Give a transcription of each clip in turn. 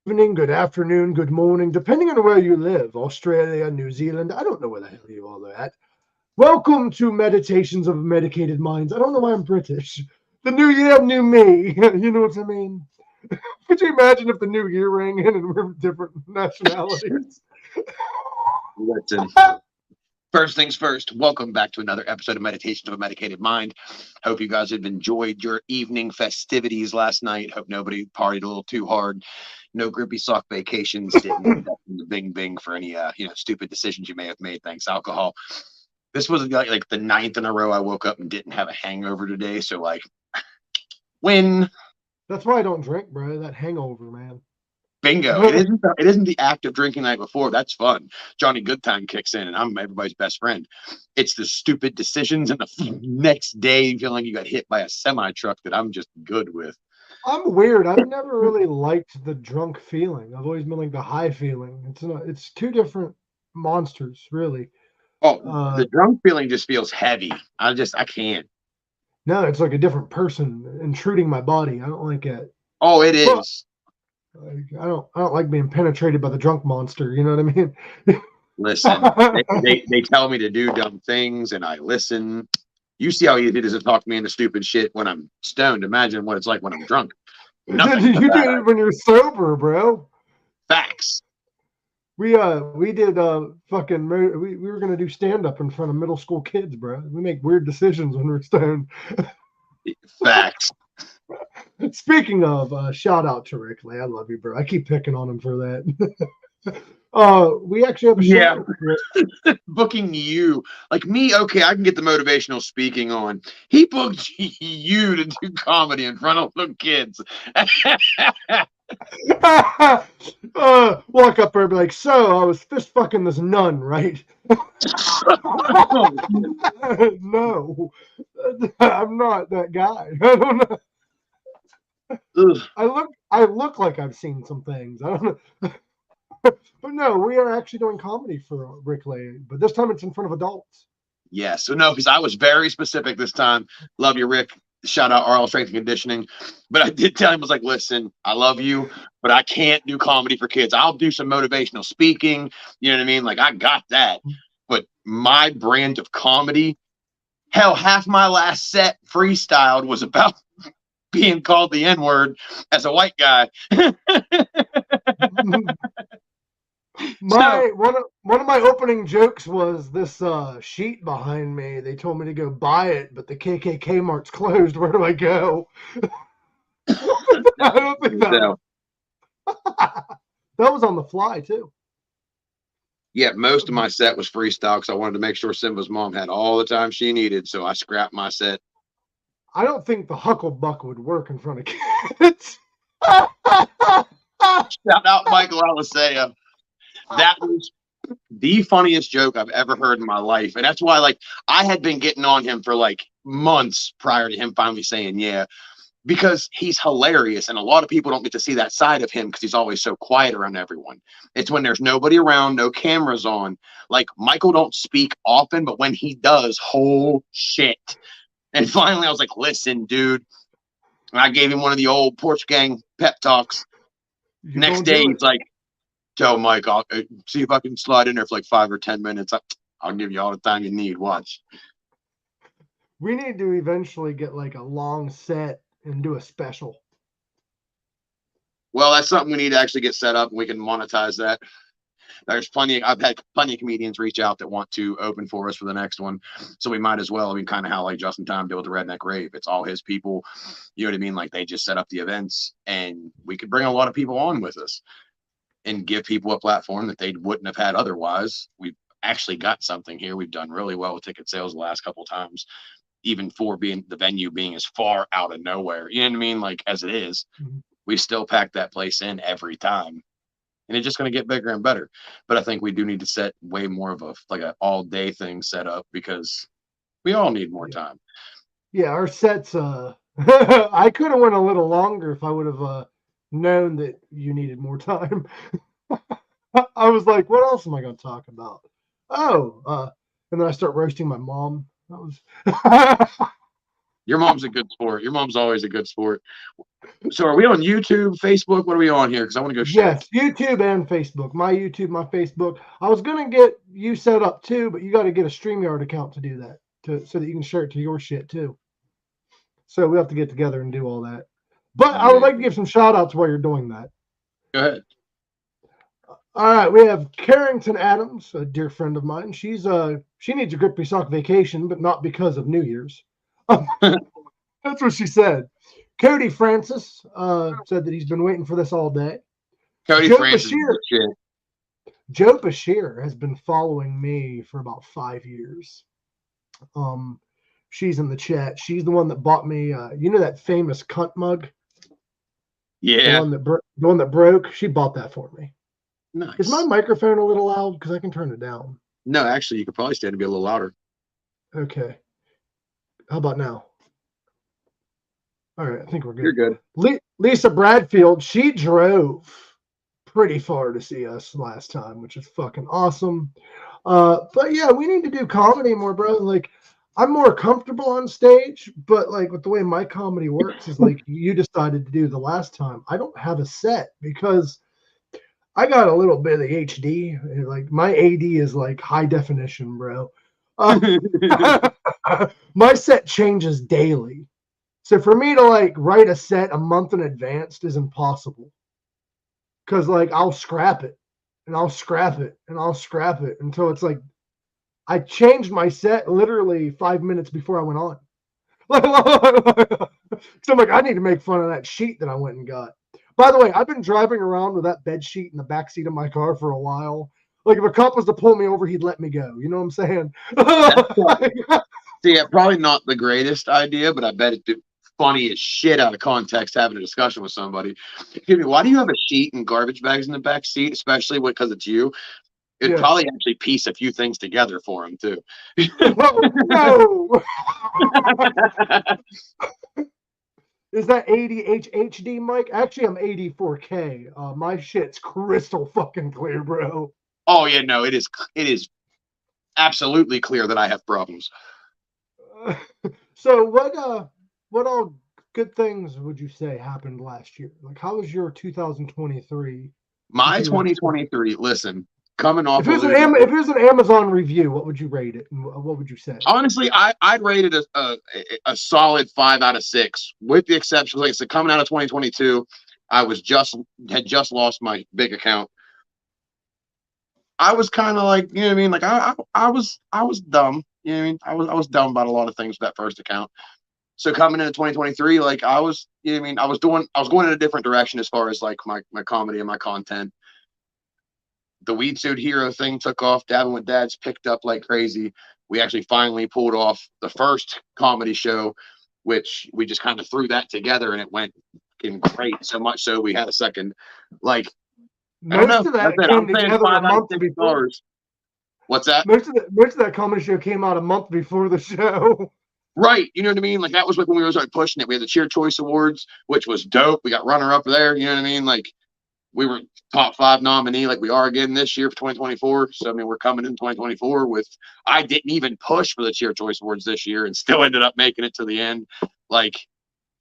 evening, good afternoon, good morning, depending on where you live. Australia, New Zealand, I don't know where the hell you all are at. Welcome to Meditations of Medicated Minds. I don't know why I'm British. The new year, new me. You know what I mean? Could you imagine if the new year rang in and we're different nationalities? Listen, first things first, welcome back to another episode of Meditation of a Medicated Mind. Hope you guys have enjoyed your evening festivities last night. Hope nobody partied a little too hard. No grippy sock vacations. Didn't end up in the bing bing for any stupid decisions you may have made thanks to alcohol. This was like the ninth in a row I woke up and didn't have a hangover today. So like win. That's why I don't drink, bro. That hangover, man. Bingo. It isn't the act of drinking the night before. That's fun. Johnny Goodtime kicks in and I'm everybody's best friend. It's the stupid decisions and the next day feeling like you got hit by a semi truck that I'm just good with. I'm weird. I've never really liked the drunk feeling. I've always been like the high feeling. It's two different monsters, really. Oh, Uh the drunk feeling just feels heavy. I can't. no, it's like a different person intruding my body. I don't like it. Oh, it But is. like, I don't like being penetrated by the drunk monster. You know what I mean? Listen, they tell me to do dumb things and I listen. You see how easy it is to talk me into stupid shit when I'm stoned. Imagine what it's like when I'm drunk. Nothing but You bad do it when you're sober, bro. facts. We did we were gonna do stand up in front of middle school kids, bro. We make weird decisions when we're stoned. Facts. Speaking of, shout out to Rick Lee. I love you, bro. I keep picking on him for that. We actually have a Yeah. show. Booking you. Like me, okay, I can get the motivational speaking on. He booked you to do comedy in front of little kids. Walk up there and be like, so I was fist fucking this nun, right? No, I'm not that guy. I don't know. Ugh. I look like I've seen some things. I don't know. But no, we are actually doing comedy for Rick Lay, but this time it's in front of adults. Yeah, so no, because I was very specific this time. Love you, Rick. Shout out RL Strength and Conditioning. But I did tell him, I was like, listen, I love you, but I can't do comedy for kids. I'll do some motivational speaking. You know what I mean? Like, I got that. But my brand of comedy, hell, half my last set freestyled was about being called the N word as a white guy. So, One of my opening jokes was this sheet behind me. They told me to go buy it, but the KKK mart's closed. Where do I go? I don't think so that was on the fly too. yeah, most of my set was freestyle because I wanted to make sure Simba's mom had all the time she needed. So I scrapped my set. I don't think the hucklebuck would work in front of kids. Shout out Michael Alisea. That was the funniest joke I've ever heard in my life. And that's why, like, I had been getting on him for like months prior to him finally saying, yeah, because he's hilarious. And a lot of people don't get to see that side of him because he's always so quiet around everyone. It's when there's nobody around, no cameras on. Like, Michael don't speak often, but when he does, whole shit. And finally, I was like, listen, dude. And I gave him one of the old Porch Gang pep talks. You Next gonna day, do he's it? like, tell Mike, I'll see if I can slide in there for like 5 or 10 minutes. I'll give you all the time you need. Watch. We need to eventually get like a long set and do a special. Well, that's something we need to actually get set up and we can monetize that. There's plenty. I've had plenty of comedians reach out that want to open for us for the next one, so we might as well. I mean, kind of how like Justin Time built the Redneck Rave. It's all his people. You know what I mean? Like they just set up the events, and we could bring a lot of people on with us and give people a platform that they wouldn't have had otherwise. We've actually got something here. We've done really well with ticket sales the last couple of times, even for being the venue being as far out of nowhere. You know what I mean? Like as it is, Mhm. we still pack that place in every time. And it's just going to get bigger and better. But I think we do need to set way more of a like an all day thing set up because we all need more Yeah, time. yeah. Our sets. I could have went a little longer if I would have known that you needed more time. I was like, what else am I going to talk about? Oh, and then I start roasting my mom. That was Your mom's a good sport. Your mom's always a good sport. So are we on YouTube, Facebook? What are we on here? Because I want to go share. Yes, YouTube and Facebook. My YouTube, my Facebook. I was gonna get you set up too, but you got to get a StreamYard account to do that, so that you can share it to your shit too. So we have to get together and do all that. But I would like to give some shout outs while you're doing that. Go ahead. All right, we have Carrington Adams, a dear friend of mine. She needs a grippy sock vacation, but not because of New Year's. That's what she said. Cody Francis said that he's been waiting for this all day. Cody Joe Francis. Bashir, Joe Bashir has been following me for about 5 years. She's in the chat. She's the one that bought me, that famous cunt mug? Yeah. The one that broke. She bought that for me. Nice. Is my microphone a little loud? Because I can turn it down. No, actually, you could probably stand to be a little louder. Okay. How about now? All right, I think we're good. You're good. Lisa Bradfield, she drove pretty far to see us last time, which is fucking awesome. But yeah, we need to do comedy more, bro. Like, I'm more comfortable on stage, but like with the way my comedy works is like you decided to do the last time. I don't have a set because I got a little bit of the HD. Like my AD is like high definition, bro. My set changes daily. So for me to like write a set a month in advance is impossible. Cause like I'll scrap it and I'll scrap it and I'll scrap it until it's like I changed my set literally 5 minutes before I went on. So I'm like, I need to make fun of that sheet that I went and got. By the way, I've been driving around with that bed sheet in the backseat of my car for a while. Like if a cop was to pull me over, he'd let me go. You know what I'm saying? See, probably not the greatest idea, but I bet it's funny as shit out of context having a discussion with somebody. Excuse me, why do you have a sheet and garbage bags in the back seat, especially because it's you? It'd probably actually piece a few things together for him too. No. Is that 80 HD mic? Actually, I'm 84K. My shit's crystal fucking clear, bro. Oh yeah, no, it is absolutely clear that I have problems. So what all good things would you say happened last year? Like, how was your 2023? My 2023. Listen, coming off. If it was an Amazon review, what would you rate it? And what would you say? Honestly, I'd rate it a solid 5 out of 6, with the exception, like I said, coming out of 2022, I had just lost my big account. I was kind of like, you know what I mean? Like I was dumb. You know what I mean? I was dumb about a lot of things with that first account. So coming into 2023, like I was, you know what I mean? I was going in a different direction as far as like my comedy and my content. The Weed Suit Hero thing took off. Dabbing with Dads picked up like crazy. We actually finally pulled off the first comedy show, which we just kind of threw that together and it went great. So much so we had a second. Like, most of that came together a month before. What's that? Most of that comedy show came out a month before the show. Right. You know what I mean? Like that was like when we were starting pushing it. We had the Cheer Choice Awards, which was dope. We got runner up there. You know what I mean? Like we were top 5 nominee like we are again this year for 2024. So, I mean, we're coming in 2024 with, I didn't even push for the Cheer Choice Awards this year and still ended up making it to the end. Like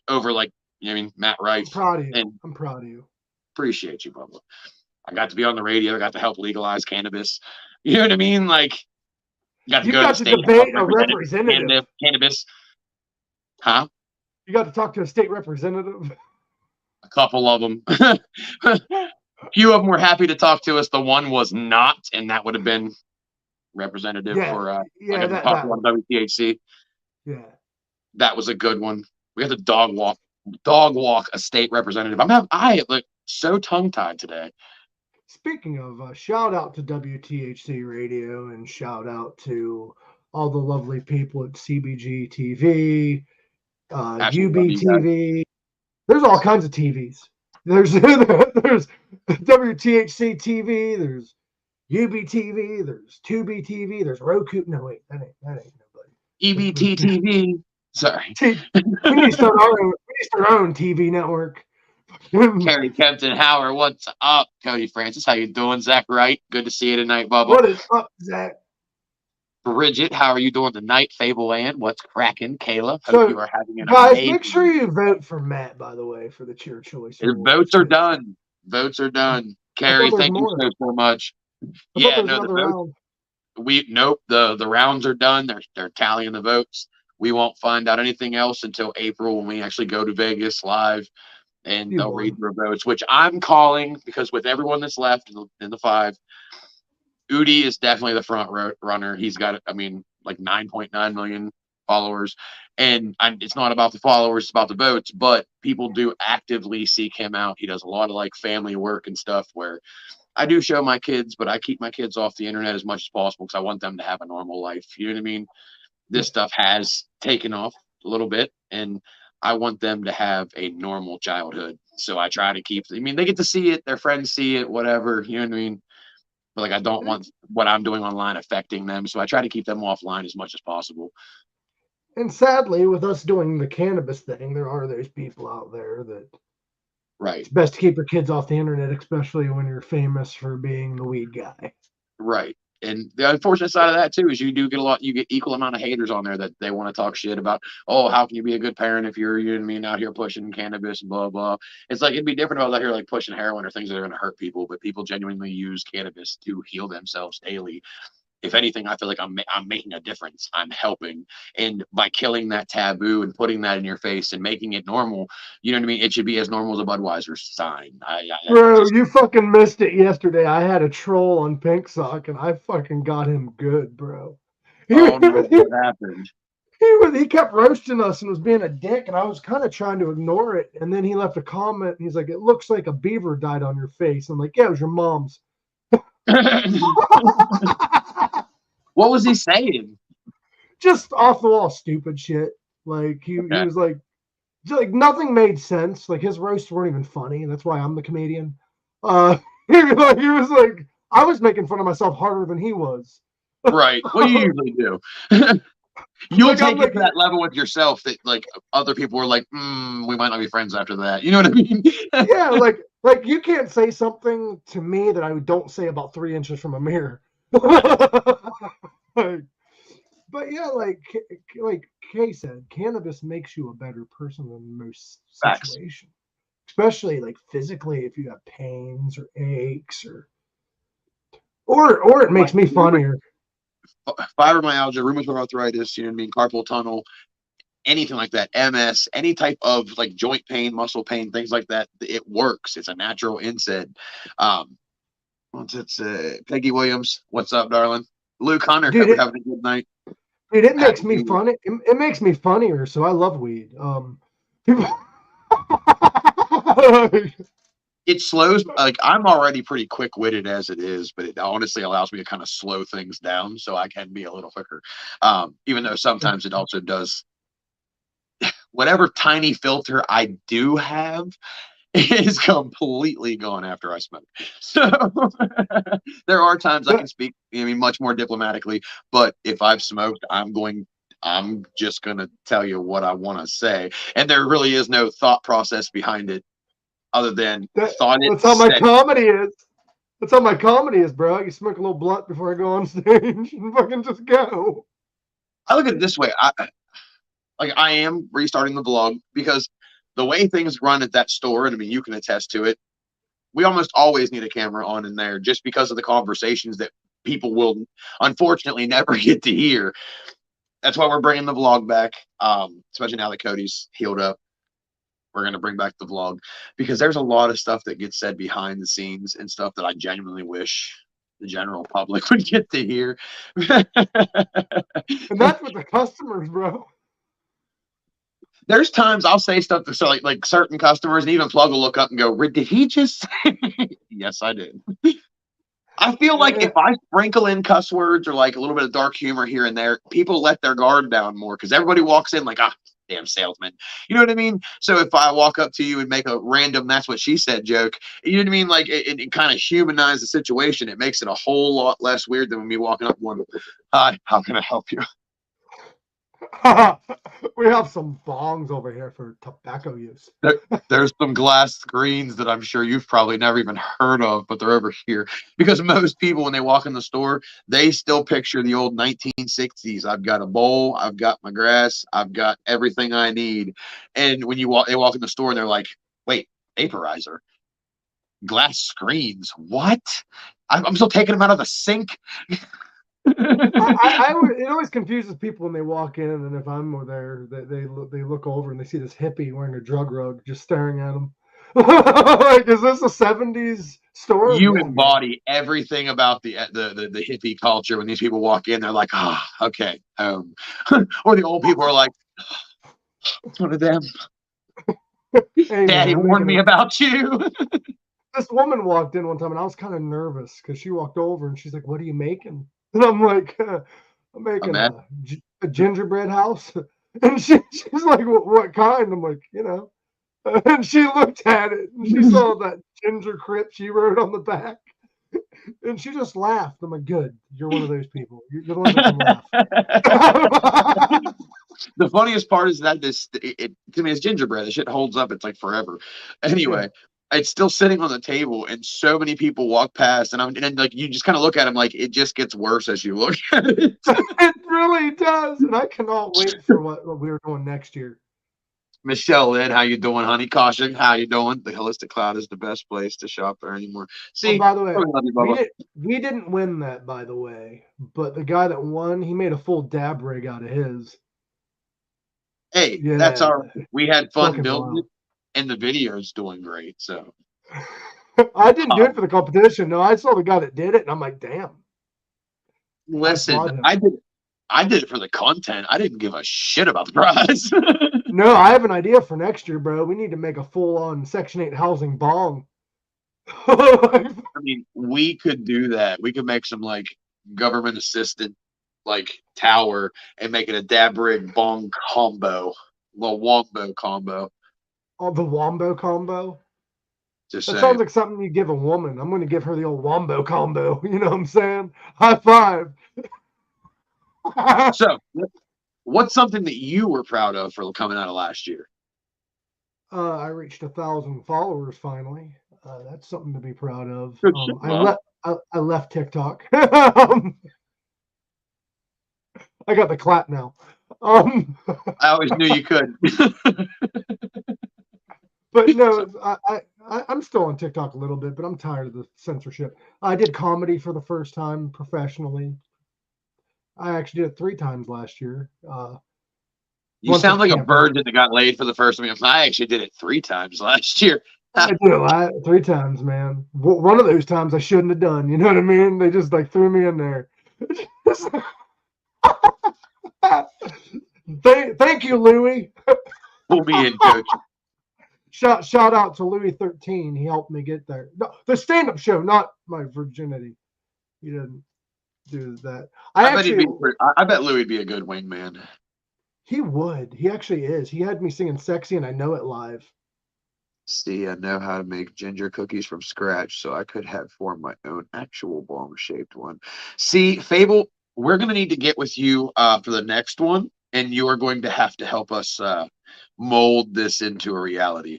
over like, you know what I mean? Matt Rife. I'm proud of you. I'm proud of you. Appreciate you, Bubba. I got to be on the radio. I got to help legalize cannabis. You know what I mean? Like, you got to debate a representative. Cannabis. Huh? You got to talk to a state representative. A couple of them. A few of them were happy to talk to us. The one was not, and that would have been representative for talk on WTHC. Yeah. That was a good one. We had to dog walk a state representative. I look so tongue-tied today. Speaking of, shout out to WTHC Radio and shout out to all the lovely people at CBG TV, UBTV. There's all kinds of TVs. There's WTHC TV. There's UBTV. There's 2BTV. There's Roku. No, wait, that ain't nobody. EBT TV. Sorry. We need to start our own TV network. Kerry Kempton Howard, what's up? Cody Francis, how you doing? Zach Wright, good to see you tonight, Bubba. What is up, Zach? Bridget, how are you doing tonight? Fable Ann, what's cracking? Kayla, hope you So, are having an guys, make sure amazing. you vote for Matt, by the way, for the Cheer Choice Awards. Votes are done. Votes are done. I thought Carrie, there was thank you more. so much. I thought Yeah, there was no, the another votes. round. Nope. The rounds are done. They're tallying the votes. We won't find out anything else until April when we actually go to Vegas live, and You they'll read won. the votes, which I'm calling because with everyone that's left in the five, Udi is definitely the runner. He's got, I mean, like 9.9 million followers. And it's not about the followers, it's about the votes, but people do actively seek him out. He does a lot of like family work and stuff where I do show my kids, but I keep my kids off the internet as much as possible because I want them to have a normal life. You know what I mean? This stuff has taken off a little bit, and I want them to have a normal childhood. So I try to keep, I mean, they get to see it, their friends see it, whatever. You know what I mean? But like I don't want what I'm doing online affecting them, so I try to keep them offline as much as possible. And sadly, with us doing the cannabis thing, there are those people out there that Right, it's best to keep your kids off the internet, especially when you're famous for being the weed guy. right. And the unfortunate side of that too is you get equal amount of haters on there that they want to talk shit about. Oh, how can you be a good parent if you're you and me out here pushing cannabis and blah blah. It's like it'd be different if I was out here like pushing heroin or things that are going to hurt people, but people genuinely use cannabis to heal themselves daily. If anything, I feel like I'm making a difference. I'm helping, and by killing that taboo and putting that in your face and making it normal, you know what I mean. It should be as normal as a Budweiser sign. I Bro, just you fucking missed it yesterday. I had a troll on Pink Sock and I fucking got him good, bro. He, oh no, what happened? he kept roasting us and was being a dick, and I was kind of trying to ignore it. And then he left a comment and he's like, "It looks like a beaver died on your face." I'm like, "Yeah, it was your mom's." What was he saying? Just off the wall stupid shit. Like he Okay. was like nothing made sense. Like his roasts weren't even funny. That's why I'm the comedian. He was like I was making fun of myself harder than he was. Right. Well, you usually do. You'll Like I'm take it like to that level with yourself that like other people were like, we might not be friends after that. You know what I mean? yeah, like you can't say something to me that I don't say about 3 inches from a mirror. Like, but yeah, like Kay said, cannabis makes you a better person in most Facts. situations, especially like physically if you have pains or aches or it makes Like me funnier. fibromyalgia, rheumatoid arthritis, you know what I mean? Carpal tunnel, anything like that, MS, any type of like joint pain, muscle pain, things like that. It works. It's a natural NSAID. What's it? Peggy Williams, what's up, darling? Luke Hunter, hope Dude, you're having a good night. it makes Happy me New Year. funny. It makes me funnier, so I love weed. People It slows, like I'm already pretty quick-witted as it is, but it honestly allows me to kind of slow things down so I can be a little quicker. Even though sometimes it also does whatever tiny filter I do have is completely gone after I smoke. So there are times I can speak, I mean, much more diplomatically, but if I've smoked, I'm just gonna tell you what I want to say, and there really is no thought process behind it other than thought it, that's how my said. comedy is. That's how my comedy is, bro. You smoke a little blunt before I go on stage and fucking just go. I look at it this way. I am restarting the vlog because the way things run at that store, and I mean you can attest to it, we almost always need a camera on in there just because of the conversations that people will unfortunately never get to hear. That's why we're bringing the vlog back, especially now that Cody's healed up. We're going to bring back the vlog because there's a lot of stuff that gets said behind the scenes and stuff that I genuinely wish the general public would get to hear. And that's with the customers, bro. There's times I'll say stuff to so like certain customers, and even Plug will look up and go, "Did he just?" Yes, I did. I feel like if I sprinkle in cuss words or like a little bit of dark humor here and there, people let their guard down more because everybody walks in like, damn salesman. You know what I mean? So if I walk up to you and make a random "that's what she said" joke, you know what I mean? Like it kind of humanizes the situation. It makes it a whole lot less weird than me walking up one, "Hi, how can I help you?" We have some bongs over here for tobacco use. There's some glass screens that I'm sure you've probably never even heard of, but they're over here because most people, when they walk in the store, they still picture the old 1960s. I've got a bowl, I've got my grass, I've got everything I need. And when they walk in the store and they're like, wait, vaporizer, glass screens, what? I'm still taking them out of the sink. It always confuses people when they walk in, and if I'm there, they look over and they see this hippie wearing a drug rug just staring at them. Like, is this a '70s store? You No, man. embody everything about the hippie culture. When these people walk in, they're like, "Ah, oh, okay." Or the old people are like, "It's one of them." Hey, Daddy man, warned me about you. this woman walked in one time, and I was kind of nervous because she walked over and she's like, "What are you making?" And I'm like, "I'm making a gingerbread house." And she's like, "What kind?" I'm like, "You know." And she looked at it and she saw that ginger crypt she wrote on the back. And she just laughed. I'm like, good. You're one of those people. You're the one that can laugh. The funniest part is that to me, it's gingerbread. The shit holds up. It's like forever. Anyway, it's still sitting on the table, and so many people walk past, and like you just kind of look at them like it just gets worse as you look at it. It really does, and I cannot wait for what we're doing next year. Michelle Lynn, how you doing, honey? Caution, how you doing? The Holistic Cloud is the best place to shop there anymore. See, by the way, love you, we didn't win that, by the way, but the guy that won, he made a full dab rig out of his. Hey, yeah, we had fun building wild. it, and the video is doing great. So I didn't do it for the competition. No, I saw the guy that did it, and I'm like, damn. Listen, I did it for the content. I didn't give a shit about the prize. No, I have an idea for next year, bro. We need to make a full-on Section 8 housing bong. I mean, we could do that. We could make some like government assistant like tower and make it a dab rig bong combo, little wombo combo. Oh, the wombo combo. Just that saying. Sounds like something you give a woman. I'm going to give her the old wombo combo. You know what I'm saying? High five. So, what's something that you were proud of for coming out of last year? I reached 1,000 followers finally. That's something to be proud of. I left TikTok. I got the clap now. I always knew you could. But no, I'm still on TikTok a little bit, but I'm tired of the censorship. I did comedy for the first time professionally. I actually did it 3 times last year. You sound like a virgin that got laid for the first time. I actually did it 3 times last year. I did it 3 times, man. One of those times I shouldn't have done. You know what I mean? They just like threw me in there. Thank you, Louie. Pull me in, coach. Shout out to Louis 13. He helped me get there. No, the stand-up show, not my virginity. He didn't do that. I bet Louis would be a good wingman. He would. He actually is. He had me singing "Sexy" and I Know It live. See, I know how to make ginger cookies from scratch, so I could have formed my own actual bong-shaped one. See, Fable, we're going to need to get with you for the next one, and you are going to have to help us mold this into a reality.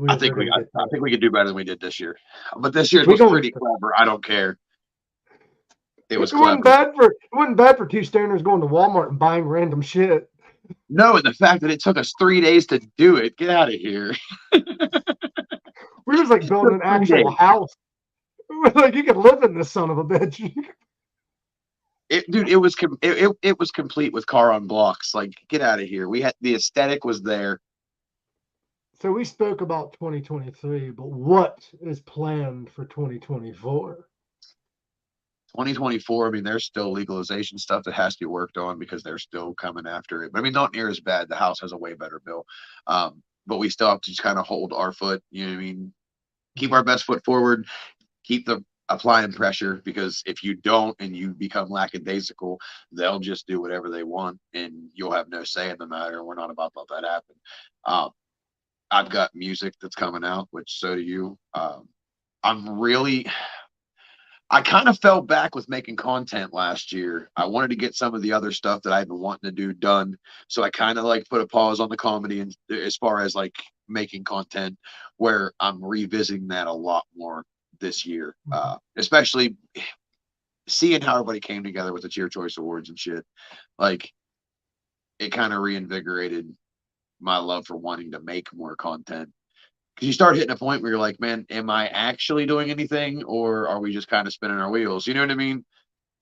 I think we could do better than we did this year. But this year was pretty clever. I don't care. It wasn't bad for 2 stoners going to Walmart and buying random shit. No, and the fact that it took us 3 days to do it, get out of here. We was like building an actual house. Like you could live in this son of a bitch. It was complete with car on blocks. Like, get out of here. We had the aesthetic was there. So we spoke about 2023, but what is planned for 2024? 2024, I mean, there's still legalization stuff that has to be worked on because they're still coming after it. But I mean, not near as bad. The House has a way better bill. But we still have to just kind of hold our foot, you know what I mean? Keep our best foot forward, keep applying pressure, because if you don't and you become lackadaisical, they'll just do whatever they want and you'll have no say in the matter. We're not about to let that happen. I've got music that's coming out, which so do you. I kind of fell back with making content last year. I wanted to get some of the other stuff that I've been wanting to do done. So I kind of like put a pause on the comedy and as far as like making content, where I'm revisiting that a lot more this year. Especially seeing how everybody came together with the Cheer Choice Awards and shit. Like it kind of reinvigorated my love for wanting to make more content. Because you start hitting a point where you're like, man, am I actually doing anything, or are we just kind of spinning our wheels? You know what I mean?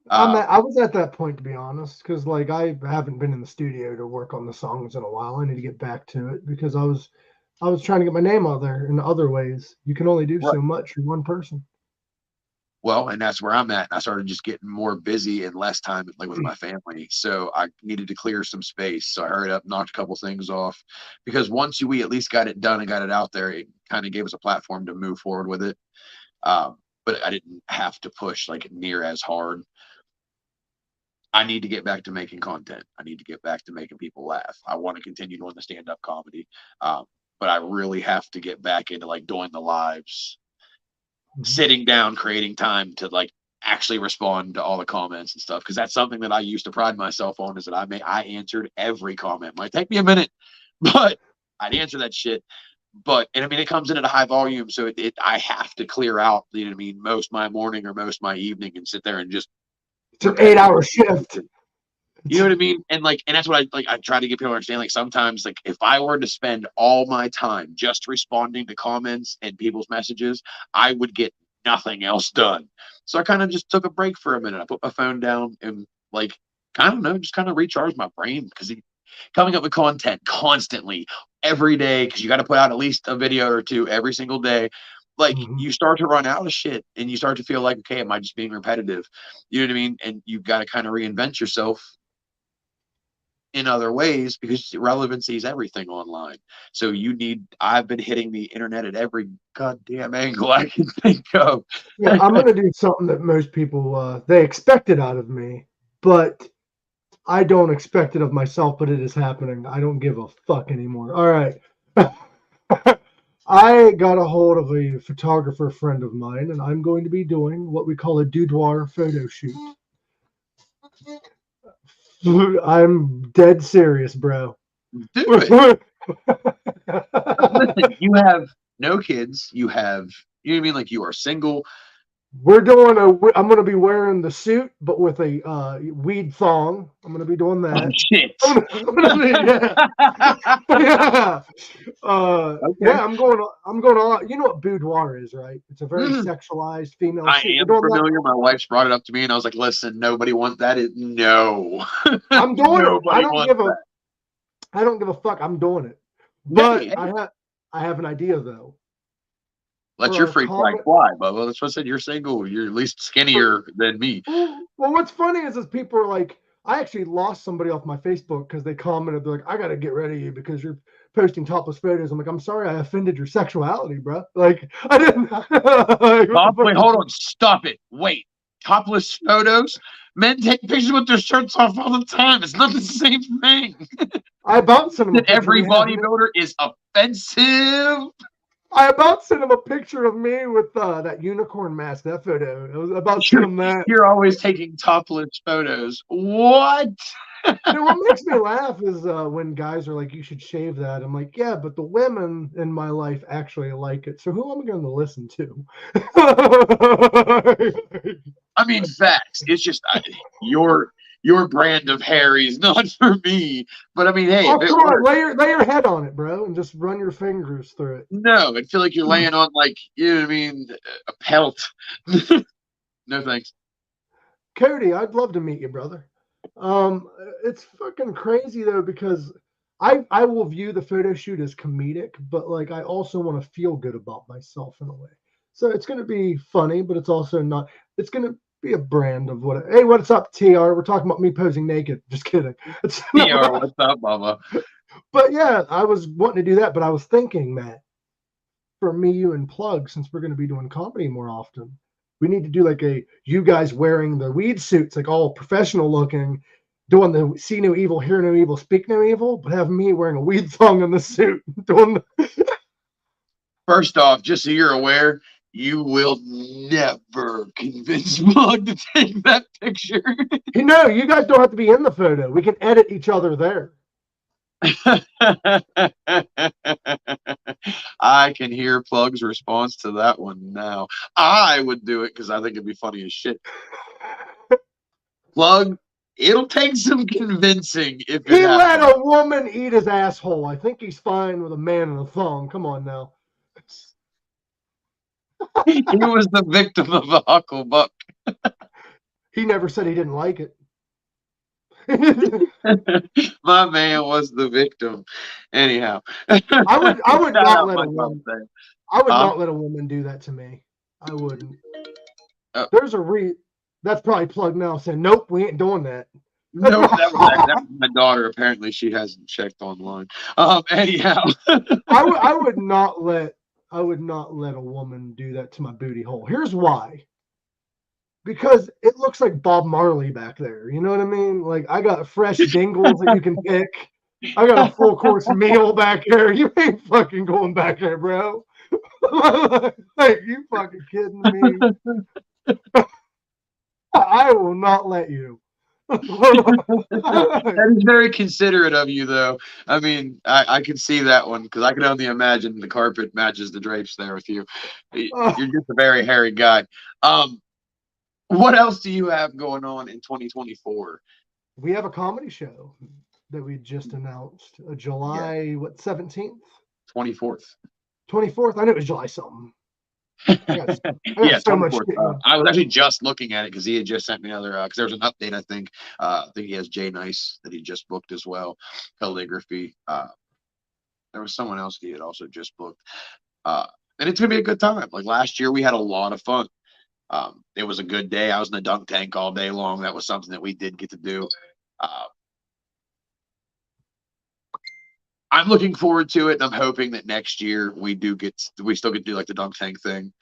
I was at that point, to be honest, because like I haven't been in the studio to work on the songs in a while. I need to get back to it because I was trying to get my name out there in other ways. You can only do Right. so much for one person. Well, and that's where I'm at. I started just getting more busy and less time like with my family. So I needed to clear some space. So I hurried up, knocked a couple things off, because once we at least got it done and got it out there, it kind of gave us a platform to move forward with it. But I didn't have to push like near as hard. I need to get back to making content. I need to get back to making people laugh. I want to continue doing the stand-up comedy. But I really have to get back into like doing the lives, sitting down, creating time to like actually respond to all the comments and stuff. Because that's something that I used to pride myself on, is that I answered every comment. It might take me a minute, but I'd answer that shit. But and I mean, it comes in at a high volume, so I have to clear out, you know what I mean, most my morning or most my evening, and sit there and just. It's an 8-hour shift. You know what I mean? And that's what I try to get people to understand. Like sometimes, like if I were to spend all my time just responding to comments and people's messages, I would get nothing else done. So I kind of just took a break for a minute. I put my phone down and like, I don't know, just kind of recharge my brain, because coming up with content constantly every day, because you got to put out at least a video or two every single day. Like you start to run out of shit and you start to feel like, okay, am I just being repetitive? You know what I mean? And you've got to kind of reinvent yourself in other ways, because relevancy is everything online. So I've been hitting the internet at every goddamn angle I can think of. Yeah, I'm going to do something that most people, they expect it out of me, but I don't expect it of myself, but it is happening. I don't give a fuck anymore. All right. I got a hold of a photographer friend of mine, and I'm going to be doing what we call a boudoir photo shoot. I'm dead serious, bro. Do it. Listen, you have no kids. You know what I mean? Like you are single. I'm going to be wearing the suit, but with a weed thong. I'm going to be doing that. Oh, shit. Okay. Yeah, I'm going on. You know what boudoir is, right? It's a very sexualized female I suit. am familiar. My wife's brought it up to me, and I was like, listen, nobody wants that. No. I'm doing it. I don't give a fuck. I'm doing it. But I have an idea, though. Let your freak flag fly, Bubba. That's what I said. You're single. You're at least skinnier than me. Well, what's funny is people are like, I actually lost somebody off my Facebook because they commented, they're like, I got to get rid of you because you're posting topless photos. I'm like, I'm sorry, I offended your sexuality, bro. Like, I didn't. Wait, hold on. Stop it. Wait. Topless photos? Men take pictures with their shirts off all the time. It's not the same thing. I about sent him every bodybuilder is offensive. I about sent him a picture of me with that unicorn mask. That photo. It was about sent him that. You're always taking topless photos. What? What makes me laugh is when guys are like, "You should shave that." I'm like, "Yeah, but the women in my life actually like it. So who am I going to listen to?" I mean, facts. It's just your brand of hairy is not for me. But I mean, hey, come on, lay your head on it, bro, and just run your fingers through it. No, I feel like you're laying on like, you know what I mean, a pelt. No thanks. Cody, I'd love to meet you, brother. It's fucking crazy though, because I will view the photo shoot as comedic, but like I also want to feel good about myself in a way. So it's going to be funny, but it's also not. It's going to be a brand of what. Hey, what's up, TR? We're talking about me posing naked. Just kidding. TR, what's up, mama? But yeah, I was wanting to do that, but I was thinking, Matt, for me, you and Plug, since we're going to be doing comedy more often, we need to do like you guys wearing the weed suits, like all professional looking, doing the see no evil, hear no evil, speak no evil, but have me wearing a weed thong in the suit. Doing First off, just so you're aware, You will never convince Plug to take that picture. No, you guys don't have to be in the photo. We can edit each other there. I can hear Plug's response to that one now. I would do it because I think it'd be funny as shit. Plug, it'll take some convincing if it He let happens. a woman eat his asshole. I think he's fine with a man in a thong. Come on now. He was the victim of a hucklebuck. He never said he didn't like it. My man was the victim. Anyhow, I would Shout not out let my a woman. fiance. I would Huh? not let a woman do that to me. I wouldn't. Oh. There's a that's probably Plug now saying, nope, we ain't doing that. Nope, that was my daughter. Apparently, she hasn't checked online. Anyhow, I would not let a woman do that to my booty hole. Here's why. Because it looks like Bob Marley back there. You know what I mean? Like, I got fresh dingles that you can pick. I got a full course meal back there. You ain't fucking going back there, bro. Like, you fucking kidding me? I will not let you. that is very considerate of you, though. I mean, I can see that one because I can only imagine the carpet matches the drapes there with you. You're just a very hairy guy. What else do you have going on in 2024? We have a comedy show that we just announced. July 17th? 24th. 24th? I know it was July something. I got so much. I was actually just looking at it because he had just sent me another. Because there was an update. I think he has Jay Nice that he just booked as well. Calligraphy. There was someone else he had also just booked. And it's gonna be a good time. Like last year, we had a lot of fun. It was a good day. I was in the dunk tank all day long. That was something that we did get to do. I'm looking forward to it, and I'm hoping that next year we still get to do like the dunk tank thing.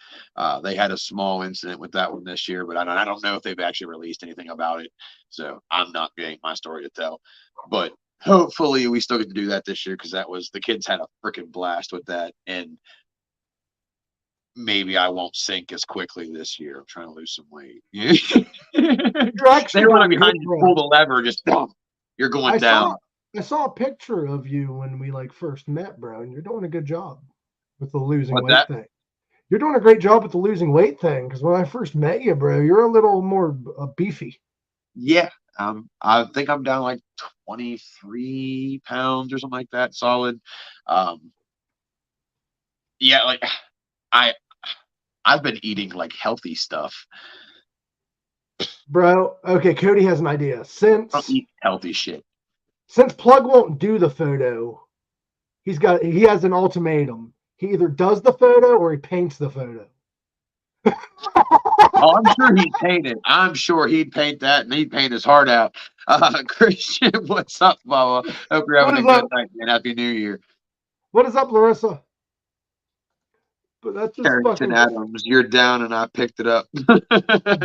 They had a small incident with that one this year, but I don't know if they've actually released anything about it. So I'm not getting my story to tell. But hopefully we still get to do that this year because the kids had a freaking blast with that, and maybe I won't sink as quickly this year. I'm trying to lose some weight. They run behind you, pull the lever, just boom, you're going down. I saw a picture of you when we first met, bro, and you're doing a good job with the losing weight thing. You're doing a great job with the losing weight thing because when I first met you, bro, you're a little more beefy. Yeah, I think I'm down like 23 pounds or something like that, solid. Yeah, like I've been eating like healthy stuff. Bro, okay, Cody has an idea. I don't eat healthy shit. Since Plug won't do the photo, he has an ultimatum. He either does the photo or he paints the photo. Oh, I'm sure he'd paint it. I'm sure he'd paint that and he'd paint his heart out. Christian, what's up, Bubba? Hope you're having a good night and Happy New Year. What is up, Larissa? But that's just Carrington Adams, you're down and I picked it up.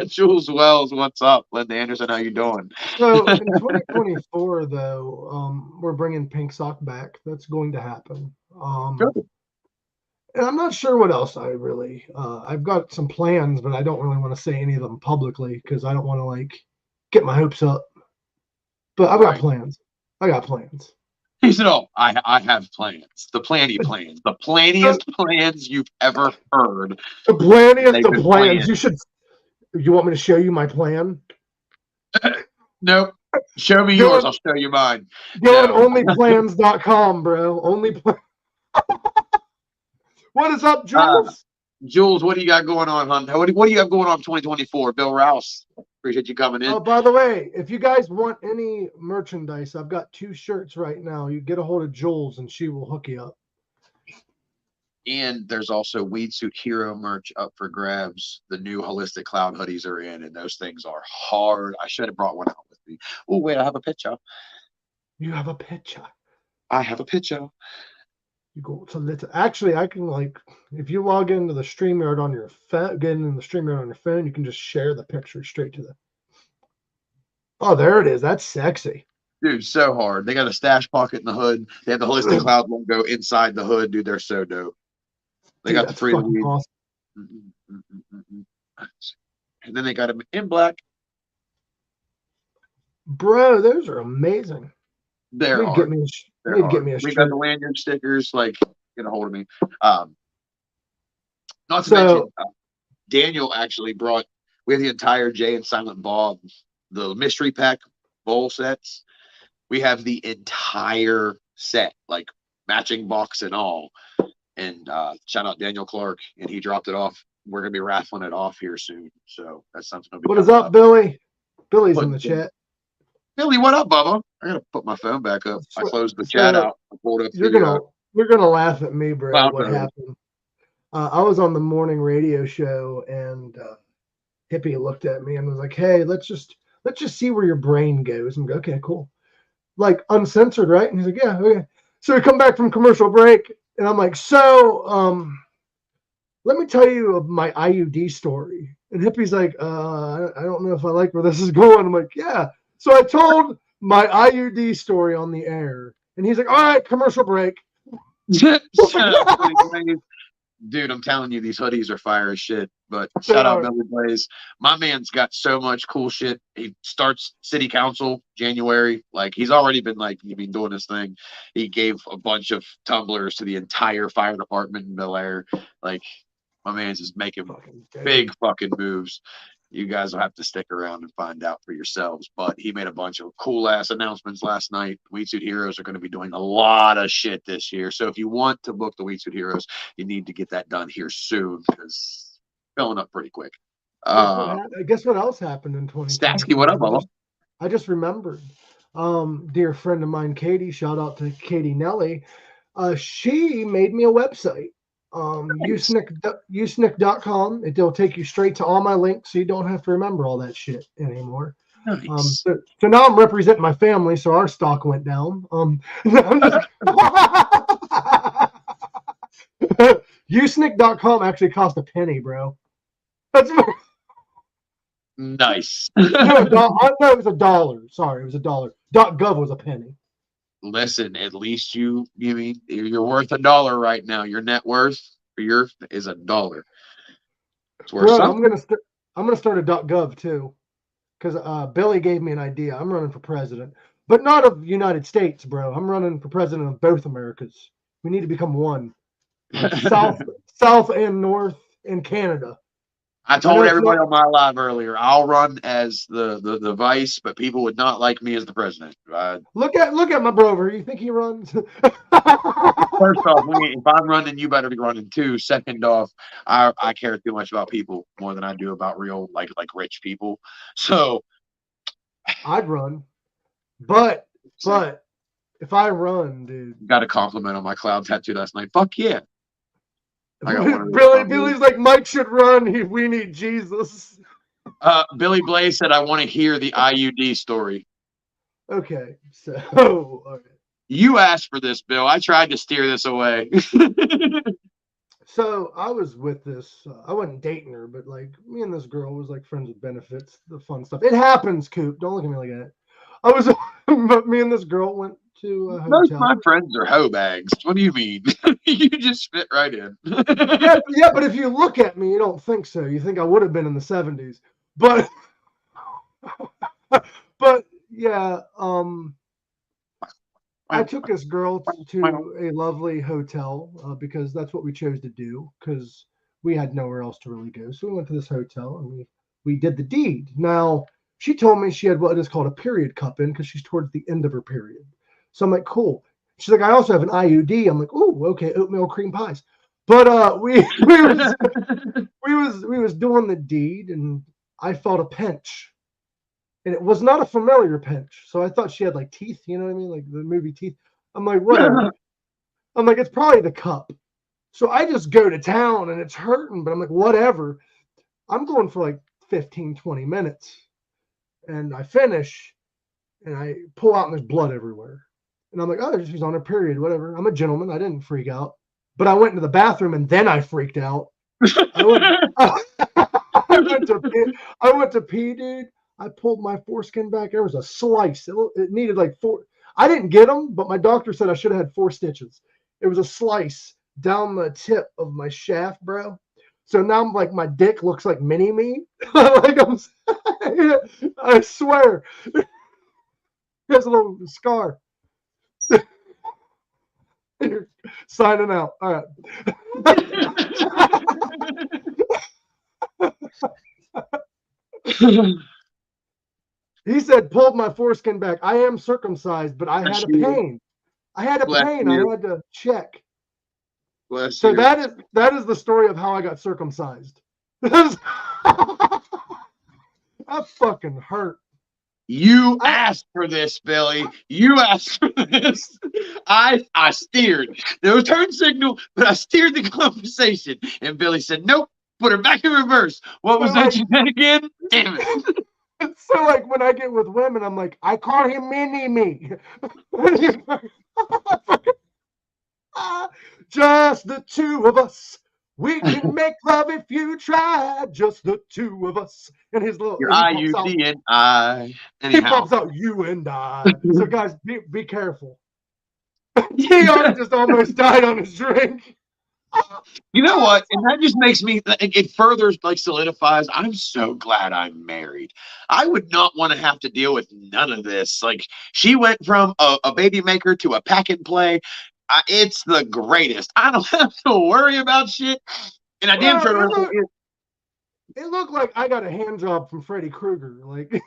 Jules Wells, what's up? Linda Anderson, how you doing? So in 2024, though, we're bringing Pink Sock back. That's going to happen. And I'm not sure what else I've got some plans, but I don't really want to say any of them publicly because I don't want to get my hopes up. But I've got plans. I got plans. He said, "Oh, I have plans. The planty plans. The plantiest plans you've ever heard. The plantiest of plans. You want me to show you my plan? Nope. Show me yours. I'll show you mine. Go on onlyplans.com, bro. What is up, Jules? Jules, what do you got going on, hon? What do you have going on in 2024? Bill Rouse, appreciate you coming in. Oh, by the way, if you guys want any merchandise, I've got 2 shirts right now. You get a hold of Jules and she will hook you up. And there's also Weed Suit Hero merch up for grabs. The new Holistic Cloud hoodies are in, and those things are hard. I should have brought one out with me. Oh, wait, I have a picture. You have a picture? I have a picture. You go to actually, I can if you log into the StreamYard on your phone, get into the StreamYard on your phone, you can just share the picture straight to the. Oh, there it is. That's sexy. Dude, so hard. They got a stash pocket in the hood. They have the Holistic Cloud logo inside the hood. Dude, they're so dope. They got the free weed. Awesome. And then they got them in black. Bro, those are amazing. There Need to are. get me a We got shirt. the lanyard stickers. Like, get a hold of me. Not to So mention, Daniel actually brought. We have the entire Jay and Silent Bob, the mystery pack bowl sets. We have the entire set, like matching box and all. And shout out Daniel Clark, and he dropped it off. We're gonna be raffling it off here soon, so that's something to be. what is up, Billy? Billy's in the chat. Billy, what up, Bubba? I gotta put my phone back up. I closed the chat out. I pulled up you're gonna laugh at me, bro. What happened? I was on the morning radio show, and Hippie looked at me and was like, "Hey, let's just see where your brain goes." I'm like, "Okay, cool." Like uncensored, right? And he's like, "Yeah, okay." So we come back from commercial break, and I'm like, "So, let me tell you my IUD story." And Hippie's like, I don't know if I like where this is going. I'm like, "Yeah." So I told my IUD story on the air, and he's like, "All right, commercial break." Dude, I'm telling you, these hoodies are fire as shit. But shout out Billy Blaze. My man's got so much cool shit. He starts city council January. Like, he's already been doing this thing. He gave a bunch of tumblers to the entire fire department in Bel Air. Like, my man's just making big fucking moves. You guys will have to stick around and find out for yourselves. But he made a bunch of cool ass announcements last night. Weed Suit Heroes are going to be doing a lot of shit this year. So if you want to book the Weed Suit Heroes, you need to get that done here soon because it's filling up pretty quick. Guess what else happened in 2020? Statsky, what up, Bubba? I just remembered. Dear friend of mine, Katie, shout out to Katie Nelly. She made me a website. Usenick.com. It'll take you straight to all my links, so you don't have to remember all that shit anymore. Nice. So now I'm representing my family, so our stock went down. Usenick.com actually cost a penny, bro. That's nice. No, it was $1. Sorry, it was $1. .gov was a penny. Listen, at least you're worth $1 right now. Your net worth for your is $1. It's worth something. I'm gonna start a .gov too, because Billy gave me an idea. I'm running for president, but not of the United States, bro. I'm running for president of both Americas. We need to become one, south and north in Canada. I told everybody on my live earlier, I'll run as the vice, but people would not like me as the president. Look at my brother. You think he runs? First off, if I'm running, you better be running too. Second off, I care too much about people more than I do about real like rich people. So I'd run, but if I run, dude, got a compliment on my cloud tattoo last night. Fuck yeah. Billy's like, Mike should run. We need Jesus. Billy Blaze said, I want to hear the IUD story. Okay, so all right. You asked for this, Bill. I tried to steer this away. So I was with this. I wasn't dating her, but like me and this girl was like friends with benefits, the fun stuff. It happens, Coop. Don't look at me like that. Me and this girl went to a hotel. Most of my friends are hoe bags. What do you mean? You just fit right in. yeah, but if you look at me, you don't think so. You think I would have been in the 70s. But yeah, I took this girl to a lovely hotel because that's what we chose to do because we had nowhere else to really go. So we went to this hotel and we did the deed. Now, she told me she had what is called a period cup in because she's towards the end of her period. So I'm like, cool. She's like, I also have an IUD. I'm like, oh, okay, oatmeal cream pies. But we was doing the deed and I felt a pinch. And it was not a familiar pinch. So I thought she had like teeth, you know what I mean? Like the movie Teeth. I'm like, whatever. I'm like, it's probably the cup. So I just go to town and it's hurting, but I'm like, whatever. I'm going for like 15, 20 minutes. And I finish and I pull out and there's blood everywhere. And I'm like, oh, she's on her period, whatever. I'm a gentleman. I didn't freak out. But I went into the bathroom and then I freaked out. I went to pee, dude. I pulled my foreskin back. There was a slice. It needed like 4. I didn't get them, but my doctor said I should have had 4 stitches. It was a slice down the tip of my shaft, bro. So now I'm like, my dick looks like mini me. Like I swear. He has a little scar. You're signing out. All right. He said, pulled my foreskin back. I am circumcised, but I had a pain. I had a pain. I had to check. So that is the story of how I got circumcised. That fucking hurt. You asked for this, Billy. You asked for this. I steered. There was a turn signal, but I steered the conversation. And Billy said, nope, put her back in reverse. What was that you said again? Damn it. So like when I get with women, I'm like, I call him mini me. Just the two of us. We can make love if you try. Just the two of us. And his little IUD and I. He pops out you and I. So guys, be careful. Keon just almost died on his drink. You know what? And that just makes me, it further like solidifies. I'm so glad I'm married. I would not want to have to deal with none of this. Like, she went from a baby maker to a pack and play. It's the greatest. I don't have to worry about shit. And I damn sure it looked like I got a hand job from Freddy Krueger. Like,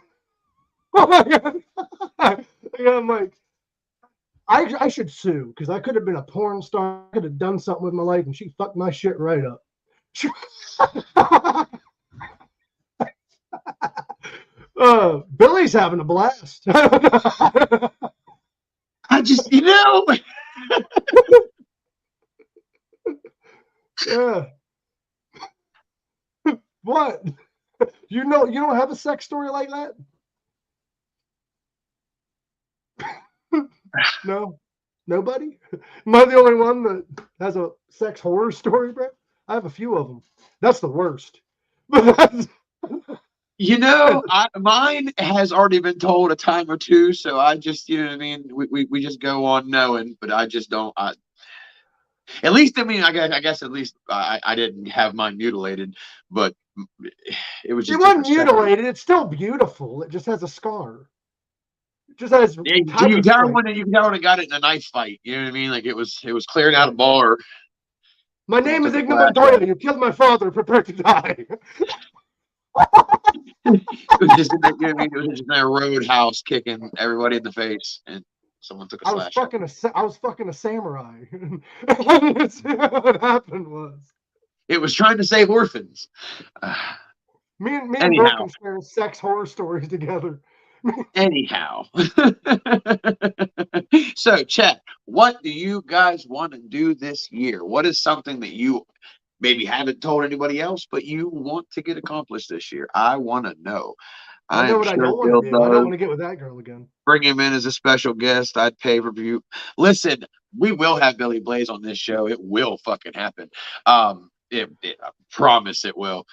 oh my God. I'm like, I should sue because I could have been a porn star. I could have done something with my life, and she fucked my shit right up. Billy's having a blast. I just, Yeah. What? You don't have a sex story like that? No? Nobody? Am I the only one that has a sex horror story, bro? I have a few of them. That's the worst. Mine has already been told a time or two, so I just, you know what I mean? We just go on knowing, but I just don't. At least, I mean, I guess at least I didn't have mine mutilated, but it was just. It wasn't mutilated. It's still beautiful. It just has a scar. It just has. You can tell when it got it in a knife fight. You know what I mean? Like it was clearing out a bar. My name is Igna Montoya. You killed my father. Prepare to die. It was just in a roadhouse kicking everybody in the face, and someone took a slash. I was fucking a samurai. What happened was it was trying to save orphans. Me and Bill can share sex horror stories together. Anyhow, so Chet, what do you guys want to do this year? What is something that you maybe haven't told anybody else, but you want to get accomplished this year? I want to know. I know what I don't want to do. I don't want to get with that girl again. Bring him in as a special guest. I'd pay per view. Listen, we will have Billy Blaze on this show. It will fucking happen. I promise it will.